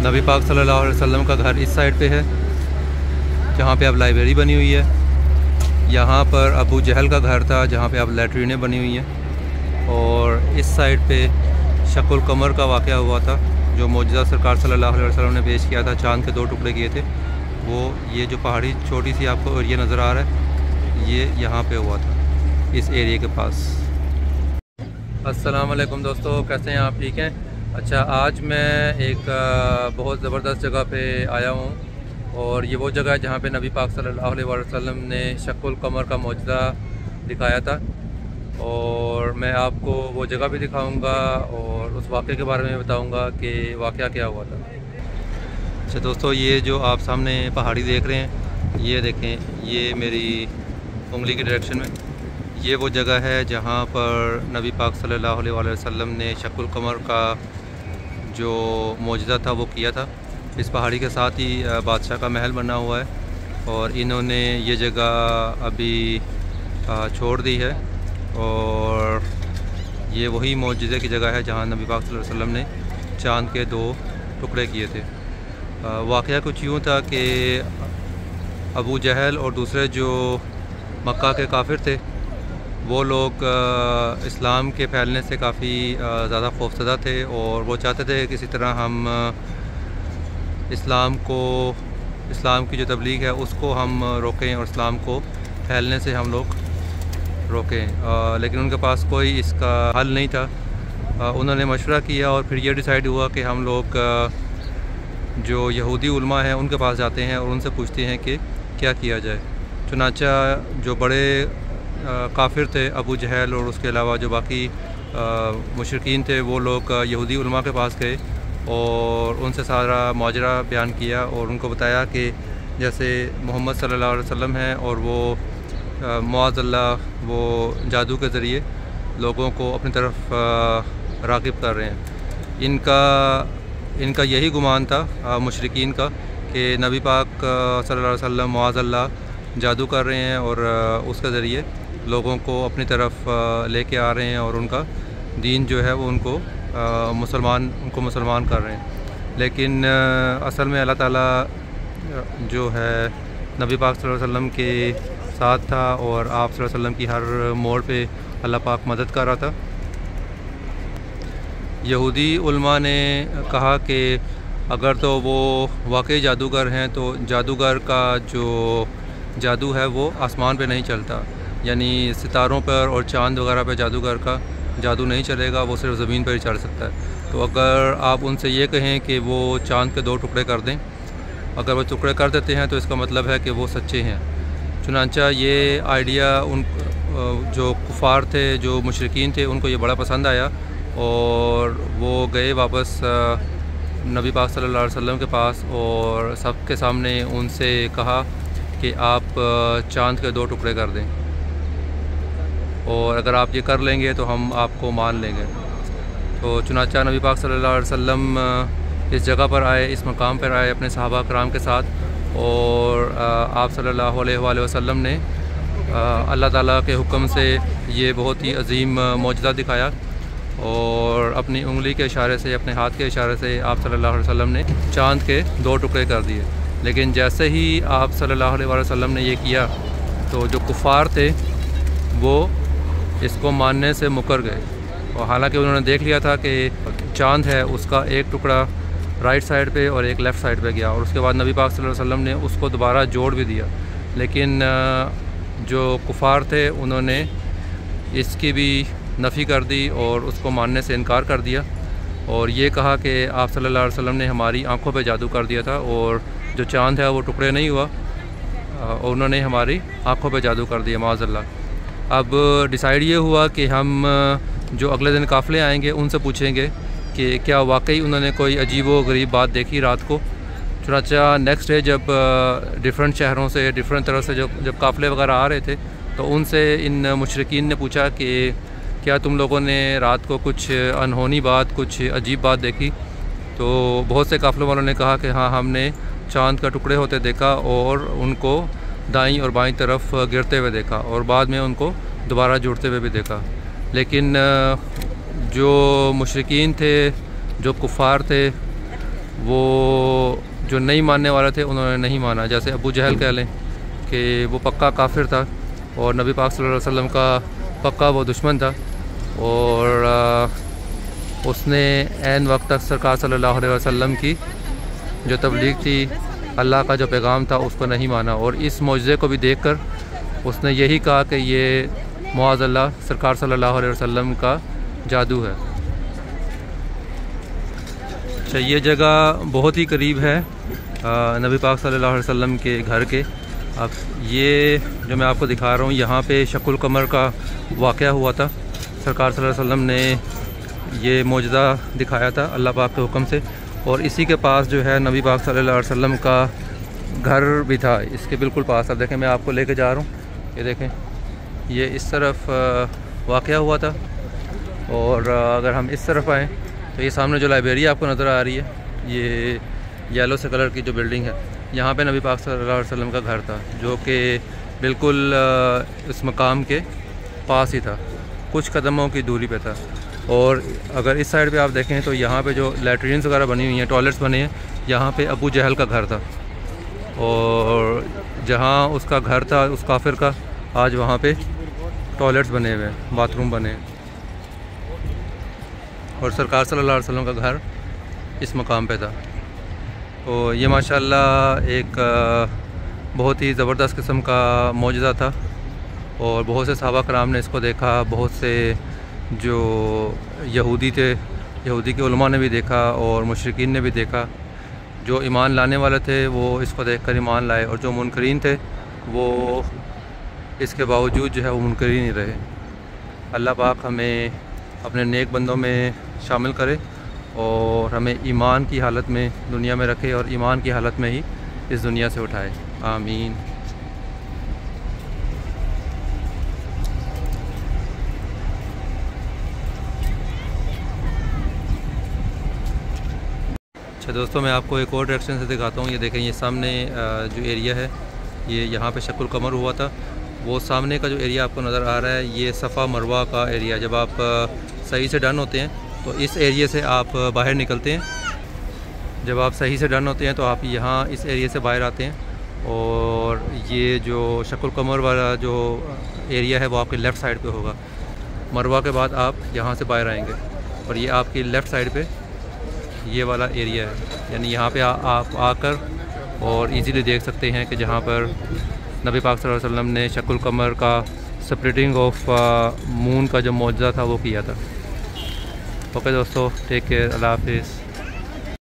नबी पाक सल्लल्लाहु अलैहि वसल्लम का घर इस साइड पे है जहाँ पे अब लाइब्रेरी बनी हुई है। यहाँ पर अबू जहल का घर था जहाँ पे अब लैट्रीनें बनी हुई हैं। और इस साइड पे शकुल कमर का वाक़या हुआ था जो मौजूदा सरकार सल्लल्लाहु अलैहि वसल्लम ने पेश किया था, चाँद के 2 टुकड़े किए थे। वो ये जो पहाड़ी छोटी सी आपको एरिया नज़र आ रहा है ये यहाँ पे हुआ था, इस एरिया के पास। अस्सलाम वालेकुम दोस्तों, कैसे हैं आप? ठीक हैं। अच्छा, आज मैं एक बहुत ज़बरदस्त जगह पे आया हूँ और ये वो जगह है जहाँ पे नबी पाक सल्लल्लाहु अलैहि वसल्लम ने शकुल कमर का मौजज़ा दिखाया था। और मैं आपको वो जगह भी दिखाऊंगा और उस वाक़े के बारे में बताऊंगा कि वाक़या क्या हुआ था। अच्छा दोस्तों, ये जो आप सामने पहाड़ी देख रहे हैं, ये देखें, ये मेरी उंगली की डायरेक्शन में ये वो जगह है जहाँ पर नबी पाक सल्लल्लाहु अलैहि वसल्लम ने शकुल कमर का जो मौजज़ा था वो किया था। इस पहाड़ी के साथ ही बादशाह का महल बना हुआ है और इन्होंने ये जगह अभी छोड़ दी है। और ये वही मौजज़े की जगह है जहाँ नबी पाक सल्लल्लाहु अलैहि वसल्लम ने चाँद के 2 टुकड़े किए थे। वाक़या कुछ यूँ था कि अबू जहल और दूसरे जो मक्का के काफिर थे वो लोग इस्लाम के फैलने से काफ़ी ज़्यादा खौफज़दा थे और वो चाहते थे किसी तरह हम इस्लाम की जो तबलीग है उसको हम रोकें और इस्लाम को फैलने से हम लोग रोकें। लेकिन उनके पास कोई इसका हल नहीं था। उन्होंने मशवरा किया और फिर ये डिसाइड हुआ कि हम लोग जो यहूदी उलमा हैं उनके पास जाते हैं और उनसे पूछते हैं कि क्या किया जाए। चुनांचा जो बड़े काफिर थे अबू जहल और उसके अलावा जो बाकी मुशरिकीन थे वो लोग यहूदी उलमा के पास गए और उनसे सारा माजरा बयान किया और उनको बताया कि जैसे मोहम्मद सल्लल्लाहु अलैहि वसल्लम हैं और वो मुआज़ल्लाह वो जादू के ज़रिए लोगों को अपनी तरफ राग़िब कर रहे हैं। इनका यही गुमान था मुशरिकीन का कि नबी पाक सल्लल्लाहु अलैहि वसल्लम मुआज़ल्लाह जादू कर रहे हैं और उसके ज़रिए लोगों को अपनी तरफ लेके आ रहे हैं और उनका दीन जो है वो उनको मुसलमान कर रहे हैं। लेकिन असल में अल्लाह ताला जो है नबी पाक सल्लल्लाहु अलैहि वसल्लम के साथ था और आप सल्लल्लाहु अलैहि वसल्लम की हर मोड़ पे अल्लाह पाक मदद कर रहा था। यहूदी उलमा ने कहा कि अगर तो वो वाकई जादूगर हैं तो जादूगर का जो जादू है वो आसमान पे नहीं चलता, यानी सितारों पर और चाँद वगैरह पे जादूगर का जादू नहीं चलेगा, वो सिर्फ ज़मीन पर ही चल सकता है। तो अगर आप उनसे ये कहें कि वो चाँद के 2 टुकड़े कर दें, अगर वो टुकड़े कर देते हैं तो इसका मतलब है कि वो सच्चे हैं। चुनांचा ये आइडिया उन जो कुफ़ार थे, जो मुशरिकीन थे, उनको ये बड़ा पसंद आया और वो गए वापस नबी पाक सल्लल्लाहु अलैहि वसल्लम के पास और सबके सामने उनसे कहा कि आप चाँद के 2 टुकड़े कर दें और अगर आप ये कर लेंगे तो हम आपको मान लेंगे। तो चुनांचा नबी पाक सल्लल्लाहु अलैहि वसल्लम इस जगह पर आए, इस मकाम पर आए अपने सहाबा कराम के साथ और आप सल्लल्लाहु अलैहि वसल्लम ने अल्लाह ताला के हुक्म से ये बहुत ही अजीम मौजज़ा दिखाया और अपनी उंगली के इशारे से, अपने हाथ के इशारे से आप सल्लल्लाहु अलैहि वसल्लम ने चाँद के 2 टुकड़े कर दिए। लेकिन जैसे ही आप सल्लल्लाहु अलैहि वसल्लम ने ये किया तो जो कुफ़ार थे वो इसको मानने से मुकर गए और हालांकि उन्होंने देख लिया था कि चाँद है उसका एक टुकड़ा राइट साइड पे और एक लेफ़्ट साइड पे गया और उसके बाद नबी पाक सल्लल्लाहु अलैहि वसल्लम ने उसको दोबारा जोड़ भी दिया। लेकिन जो कुफ़ार थे उन्होंने इसकी भी नफ़ी कर दी और उसको मानने से इनकार कर दिया और ये कहा कि आप सल्लल्लाहु अलैहि वसल्लम ने हमारी आँखों पे जादू कर दिया था और जो चाँद है वो टुकड़े नहीं हुआ और उन्होंने हमारी आँखों पे जादू कर दिया, माज़अल्लाह। अब डिसाइड ये हुआ कि हम जो अगले दिन काफ़िले आएंगे उनसे पूछेंगे कि क्या वाकई उन्होंने कोई अजीब व गरीब बात देखी रात को। चुनांचा नेक्स्ट डे जब डिफरेंट शहरों से, डिफरेंट तरह से जब काफ़िले वगैरह आ रहे थे तो उनसे इन मुशरिकीन ने पूछा कि क्या तुम लोगों ने रात को कुछ अनहोनी बात, कुछ अजीब बात देखी? तो बहुत से काफ़िलों वालों ने कहा कि हाँ, हमने चाँद का टुकड़े होते देखा और उनको दाईं और बाईं तरफ गिरते हुए देखा और बाद में उनको दोबारा जुड़ते हुए भी देखा। लेकिन जो मुशरिकीन थे, जो कुफ़ार थे, वो जो नहीं मानने वाले थे उन्होंने नहीं माना। जैसे अबू जहल कह लें कि वो पक्का काफिर था और नबी पाक सल्लल्लाहु अलैहि वसल्लम का पक्का वो दुश्मन था, और उसने ऐन वक्त तक सरकार सल्लल्लाहु अलैहि वसल्लम की जो तबलीग थी, अल्लाह का जो पैगाम था, उसको नहीं माना। और इस मौजज़े को भी देखकर उसने यही कहा कि ये मुआज़ल्लाह सरकार सल्लल्लाहु अलैहि वसल्लम का जादू है। अच्छा, ये जगह बहुत ही करीब है नबी पाक सल्लल्लाहु अलैहि वसल्लम के घर के। अब ये जो मैं आपको दिखा रहा हूँ, यहाँ पे शकुल कमर का वाक़या हुआ था। सरकार सल्लल्लाहु अलैहि वसल्लम ने ये मौजज़ा दिखाया था अल्लाह पाक के हुक्म से, और इसी के पास जो है नबी पाक सल्लल्लाहु अलैहि वसल्लम का घर भी था, इसके बिल्कुल पास। अब देखें, मैं आपको लेके जा रहा हूँ, ये देखें, ये इस तरफ वाक़या हुआ था। और अगर हम इस तरफ आएँ तो ये सामने जो लाइब्रेरी आपको नज़र आ रही है, ये येलो से कलर की जो बिल्डिंग है, यहाँ पे नबी पाक सल्लल्लाहु अलैहि वसल्लम का घर था, जो कि बिल्कुल इस मकाम के पास ही था, कुछ कदमों की दूरी पे था। और अगर इस साइड पे आप देखें तो यहाँ पे जो लैट्रीन्स वगैरह बनी हुई हैं, टॉयलेट्स बने हैं, यहाँ पे अबू जहल का घर था। और जहाँ उसका घर था उस काफिर का, आज वहाँ पे टॉयलेट्स बने हुए हैं, बाथरूम बने हैं। और सरकार सल्लल्लाहु अलैहि वसल्लम का घर इस मकाम पे था। तो ये माशाल्लाह एक बहुत ही ज़बरदस्त किस्म का मौजज़ा था, और बहुत से सहाबा कराम ने इसको देखा, बहुत से जो यहूदी थे, यहूदी के उलमा ने भी देखा और मुशरिकीन ने भी देखा। जो ईमान लाने वाले थे वो इसको देखकर ईमान लाए, और जो मुनकरीन थे वो इसके बावजूद जो है वो मुनकरीन ही रहे। अल्लाह पाक हमें अपने नेक बंदों में शामिल करे और हमें ईमान की हालत में दुनिया में रखे, और ईमान की हालत में ही इस दुनिया से उठाए। आमीन। अच्छा दोस्तों, मैं आपको एक और डायरेक्शन से दिखाता हूँ। ये देखें, ये सामने जो एरिया है, ये यहाँ पे शकुल कमर हुआ था। वो सामने का जो एरिया आपको नज़र आ रहा है, ये सफ़ा मरवा का एरिया। जब आप सही से डन होते हैं तो इस एरिया से आप बाहर निकलते हैं। जब आप सही से डन होते हैं तो आप यहाँ इस एरिया से बाहर आते हैं, और ये जो शकुल कमर वाला जो एरिया है वो आपके लेफ़्ट साइड पे होगा। मरवा के बाद आप यहाँ से बाहर आएंगे, और ये आपकी लेफ़्ट साइड पे ये वाला एरिया है। यानी यहाँ पे आप आकर और इजीली देख सकते हैं कि जहाँ पर नबी पाक सल्लल्लाहु अलैहि वसल्लम ने शकुल कमर का स्प्लिटिंग ऑफ मून का जो मौजज़ा था वो किया था। ओके दोस्तों, टेक केयर, अल्लाह हाफिज़।